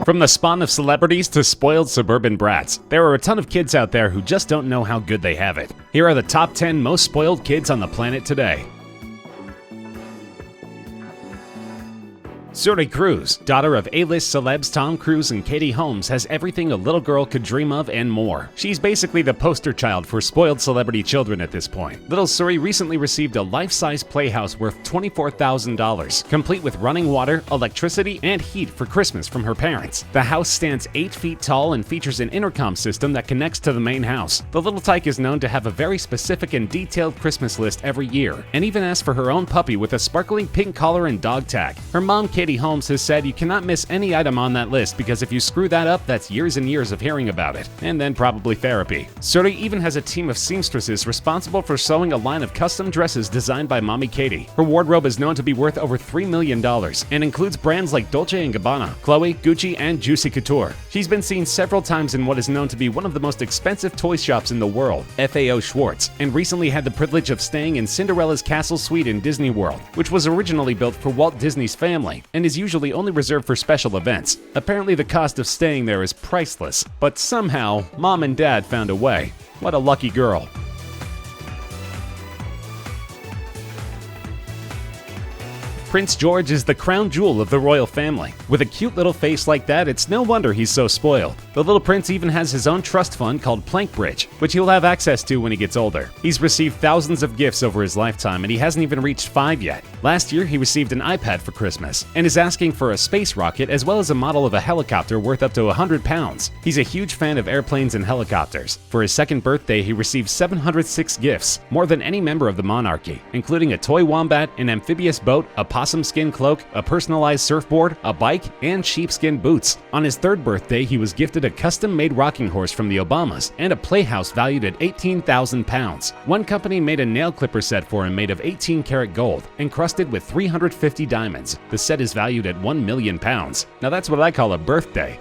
From the spawn of celebrities to spoiled suburban brats, there are a ton of kids out there who just don't know how good they have it. Here are the top 10 most spoiled kids on the planet today. SURI Cruz, daughter of A-list celebs Tom Cruise and Katie Holmes, has everything a little girl could dream of and more. She's basically the poster child for spoiled celebrity children at this point. Little SURI recently received a life-size playhouse worth $24,000, complete with running water, electricity, and heat for Christmas from her parents. The house stands 8 feet tall and features an intercom system that connects to the main house. The little tyke is known to have a very specific and detailed Christmas list every year, and even asked for her own puppy with a sparkling pink collar and dog tag. Her mom, Katie Holmes, has said you cannot miss any item on that list because if you screw that up, that's years and years of hearing about it, and then probably therapy. SURI even has a team of seamstresses responsible for sewing a line of custom dresses designed by Mommy Katie. Her wardrobe is known to be worth over $3 million and includes brands like Dolce & Gabbana, Chloe, Gucci, and Juicy Couture. She's been seen several times in what is known to be one of the most expensive toy shops in the world, FAO Schwartz, and recently had the privilege of staying in Cinderella's Castle Suite in Disney World, which was originally built for Walt Disney's family and is usually only reserved for special events. Apparently the cost of staying there is priceless, but somehow Mom and Dad found a way. What a lucky girl. Prince George is the crown jewel of the royal family. With a cute little face like that, it's no wonder he's so spoiled. The little prince even has his own trust fund called Plankbridge, which he'll have access to when he gets older. He's received thousands of gifts over his lifetime and he hasn't even reached 5 yet. Last year, he received an iPad for Christmas and is asking for a space rocket as well as a model of a helicopter worth up to 100 pounds. He's a huge fan of airplanes and helicopters. For his second birthday, he received 706 gifts, more than any member of the monarchy, including a toy wombat, an amphibious boat, a possum skin cloak, a personalized surfboard, a bike, and sheepskin boots. On his third birthday, he was gifted a custom-made rocking horse from the Obamas and a playhouse valued at 18,000 pounds. One company made a nail clipper set for him made of 18-karat gold, encrusted with 350 diamonds. The set is valued at 1 million pounds. Now that's what I call a birthday.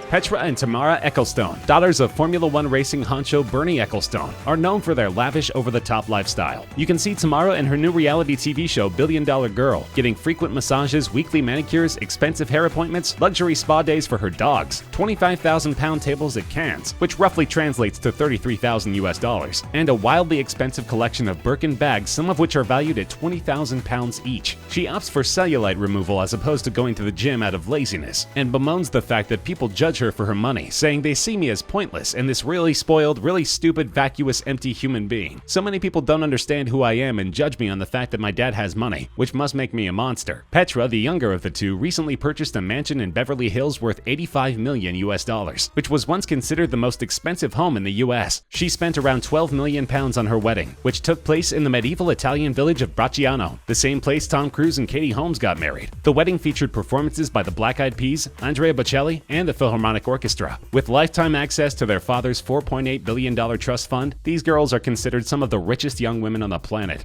Petra and Tamara Ecclestone, daughters of Formula One racing honcho Bernie Ecclestone, are known for their lavish, over-the-top lifestyle. You can see Tamara in her new reality TV show Billion Dollar Girl, getting frequent massages, weekly manicures, expensive hair appointments, luxury spa days for her dogs, 25,000-pound tables at Cannes, which roughly translates to $33,000 US, and a wildly expensive collection of Birkin bags, some of which are valued at 20,000 pounds each. She opts for cellulite removal as opposed to going to the gym out of laziness, and bemoans the fact that people judge her for her money, saying they see me as pointless and this really spoiled, really stupid, vacuous, empty human being. So many people don't understand who I am and judge me on the fact that my dad has money, which must make me a monster. Petra, the younger of the two, recently purchased a mansion in Beverly Hills worth $85 million US, which was once considered the most expensive home in the US. She spent around 12 million pounds on her wedding, which took place in the medieval Italian village of Bracciano, the same place Tom Cruise and Katie Holmes got married. The wedding featured performances by the Black Eyed Peas, Andrea Bocelli, and the Philharmonic Orchestra. With lifetime access to their father's $4.8 billion trust fund, these girls are considered some of the richest young women on the planet.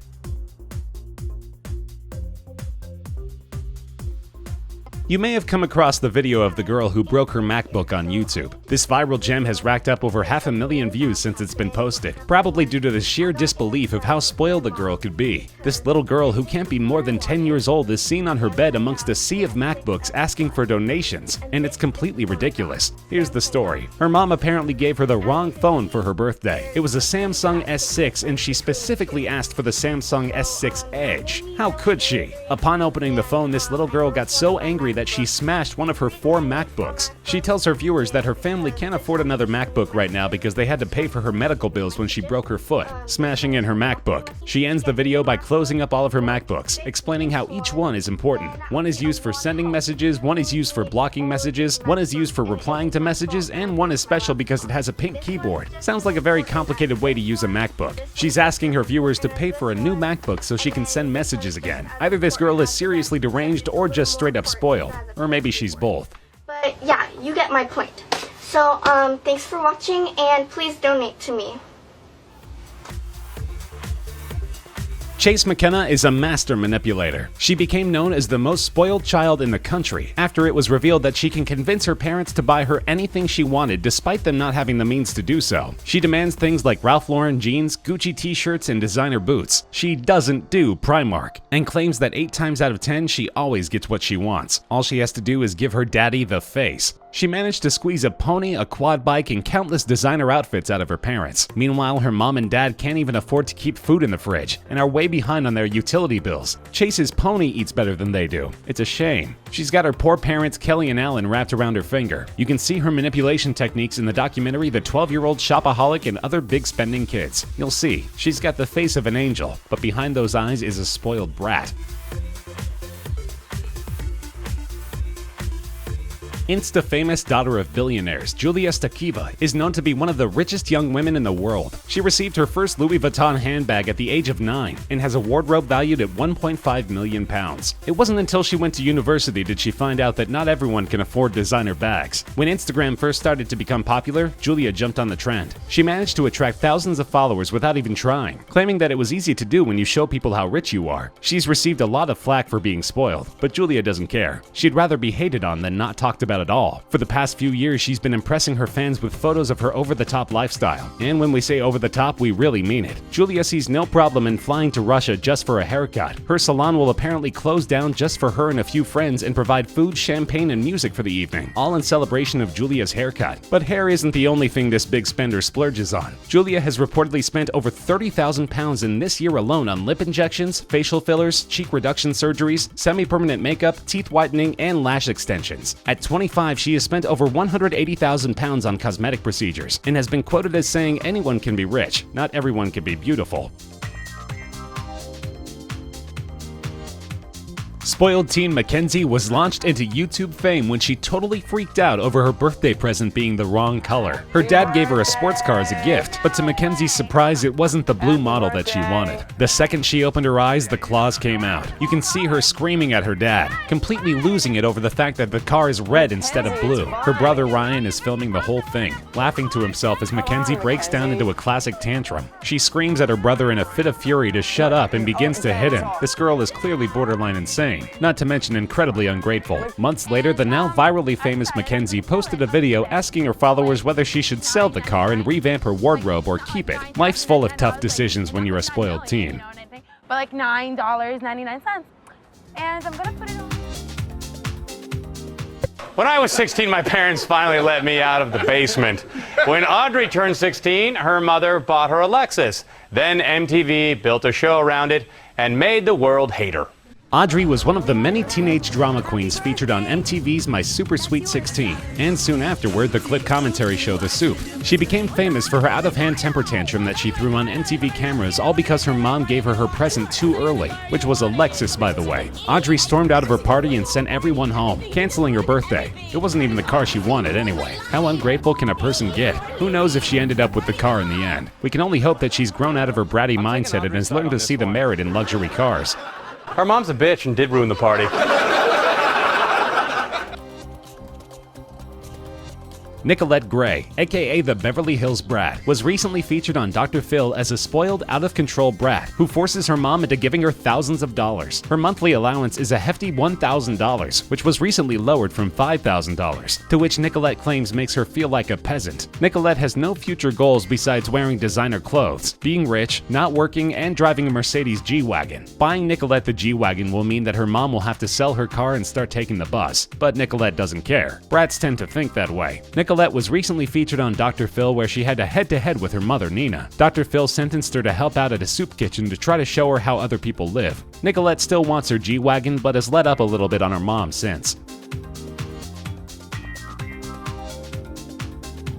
You may have come across the video of the girl who broke her MacBook on YouTube. This viral gem has racked up over 500,000 views since it's been posted, probably due to the sheer disbelief of how spoiled the girl could be. This little girl, who can't be more than 10 years old, is seen on her bed amongst a sea of MacBooks asking for donations, and it's completely ridiculous. Here's the story. Her mom apparently gave her the wrong phone for her birthday. It was a Samsung S6 and she specifically asked for the Samsung S6 Edge. How could she? Upon opening the phone, this little girl got so angry that she smashed one of her 4 MacBooks. She tells her viewers that her family can't afford another MacBook right now because they had to pay for her medical bills when she broke her foot, smashing in her MacBook. She ends the video by closing up all of her MacBooks, explaining how each one is important. One is used for sending messages, one is used for blocking messages, one is used for replying to messages, and one is special because it has a pink keyboard. Sounds like a very complicated way to use a MacBook. She's asking her viewers to pay for a new MacBook so she can send messages again. Either this girl is seriously deranged or just straight up spoiled. Or maybe she's both. But yeah, you get my point. So, thanks for watching and please donate to me. Chase McKenna is a master manipulator. She became known as the most spoiled child in the country after it was revealed that she can convince her parents to buy her anything she wanted despite them not having the means to do so. She demands things like Ralph Lauren jeans, Gucci t-shirts, and designer boots. She doesn't do Primark and claims that 8 times out of 10 she always gets what she wants. All she has to do is give her daddy the face. She managed to squeeze a pony, a quad bike, and countless designer outfits out of her parents. Meanwhile, her mom and dad can't even afford to keep food in the fridge and are way behind on their utility bills. Chase's pony eats better than they do. It's a shame. She's got her poor parents, Kelly and Alan, wrapped around her finger. You can see her manipulation techniques in the documentary The 12-Year-Old Shopaholic and Other Big Spending Kids. You'll see, she's got the face of an angel, but behind those eyes is a spoiled brat. Insta-famous daughter of billionaires, Julia STAKHIVA, is known to be one of the richest young women in the world. She received her first Louis Vuitton handbag at the age of 9 and has a wardrobe valued at £1.5 million. It wasn't until she went to university did she find out that not everyone can afford designer bags. When Instagram first started to become popular, Julia jumped on the trend. She managed to attract thousands of followers without even trying, claiming that it was easy to do when you show people how rich you are. She's received a lot of flack for being spoiled, but Julia doesn't care. She'd rather be hated on than not talked about at all. For the past few years, she's been impressing her fans with photos of her over-the-top lifestyle. And when we say over-the-top, we really mean it. Julia sees no problem in flying to Russia just for a haircut. Her salon will apparently close down just for her and a few friends and provide food, champagne, and music for the evening, all in celebration of Julia's haircut. But hair isn't the only thing this big spender splurges on. Julia has reportedly spent over £30,000 in this year alone on lip injections, facial fillers, cheek reduction surgeries, semi-permanent makeup, teeth whitening, and lash extensions. At 25, she has spent over £180,000 on cosmetic procedures and has been quoted as saying anyone can be rich, not everyone can be beautiful. Spoiled teen Mackenzie was launched into YouTube fame when she totally freaked out over her birthday present being the wrong color. Her dad gave her a sports car as a gift, but to Mackenzie's surprise, it wasn't the blue model that she wanted. The second she opened her eyes, the claws came out. You can see her screaming at her dad, completely losing it over the fact that the car is red instead of blue. Her brother Ryan is filming the whole thing, laughing to himself as Mackenzie breaks down into a classic tantrum. She screams at her brother in a fit of fury to shut up and begins to hit him. This girl is clearly borderline insane, not to mention incredibly ungrateful. Months later, the now virally famous Mackenzie posted a video asking her followers whether she should sell the car and revamp her wardrobe or keep it. Life's full of tough decisions when you're a spoiled teen. But like $9.99. And I'm gonna put it on. When I was 16, my parents finally let me out of the basement. When Audrey turned 16, her mother bought her a Lexus. Then MTV built a show around it and made the world hate her. Audrey was one of the many teenage drama queens featured on MTV's My Super Sweet 16, and soon afterward, the clip commentary show The Soup. She became famous for her out-of-hand temper tantrum that she threw on MTV cameras, all because her mom gave her present too early, which was a Lexus, by the way. Audrey stormed out of her party and sent everyone home, canceling her birthday. It wasn't even the car she wanted anyway. How ungrateful can a person get? Who knows if she ended up with the car in the end? We can only hope that she's grown out of her bratty mindset and has learned to see the merit in luxury cars. Her mom's a bitch and did ruin the party. Nicolette Gray, aka the Beverly Hills Brat, was recently featured on Dr. Phil as a spoiled, out-of-control brat who forces her mom into giving her thousands of dollars. Her monthly allowance is a hefty $1,000, which was recently lowered from $5,000, to which Nicolette claims makes her feel like a peasant. Nicolette has no future goals besides wearing designer clothes, being rich, not working, and driving a Mercedes G-Wagon. Buying Nicolette the G-Wagon will mean that her mom will have to sell her car and start taking the bus, but Nicolette doesn't care. Brats tend to think that way. Nicolette was recently featured on Dr. Phil where she had a head-to-head with her mother, Nina. Dr. Phil sentenced her to help out at a soup kitchen to try to show her how other people live. Nicolette still wants her G-Wagon, but has let up a little bit on her mom since.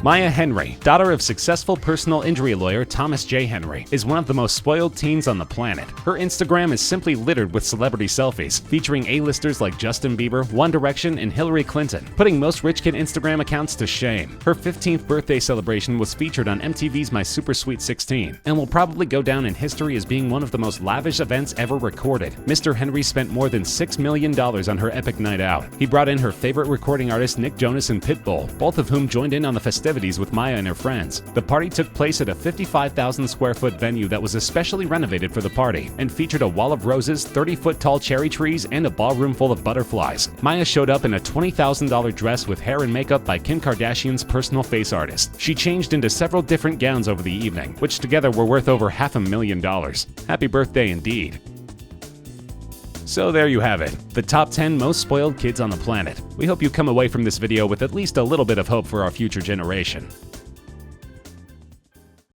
Maya Henry, daughter of successful personal injury lawyer Thomas J. Henry, is one of the most spoiled teens on the planet. Her Instagram is simply littered with celebrity selfies, featuring A-listers like Justin Bieber, One Direction, and Hillary Clinton, putting most rich kid Instagram accounts to shame. Her 15th birthday celebration was featured on MTV's My Super Sweet 16, and will probably go down in history as being one of the most lavish events ever recorded. Mr. Henry spent more than $6 million on her epic night out. He brought in her favorite recording artists Nick Jonas and Pitbull, both of whom joined in on the festivities festivities with Maya and her friends. The party took place at a 55,000 square foot venue that was especially renovated for the party and featured a wall of roses, 30-foot tall cherry trees, and a ballroom full of butterflies. Maya showed up in a $20,000 dress with hair and makeup by Kim Kardashian's personal face artist. She changed into several different gowns over the evening, which together were worth over $500,000. Happy birthday indeed. So there you have it, the top 10 most spoiled kids on the planet. We hope you come away from this video with at least a little bit of hope for our future generation.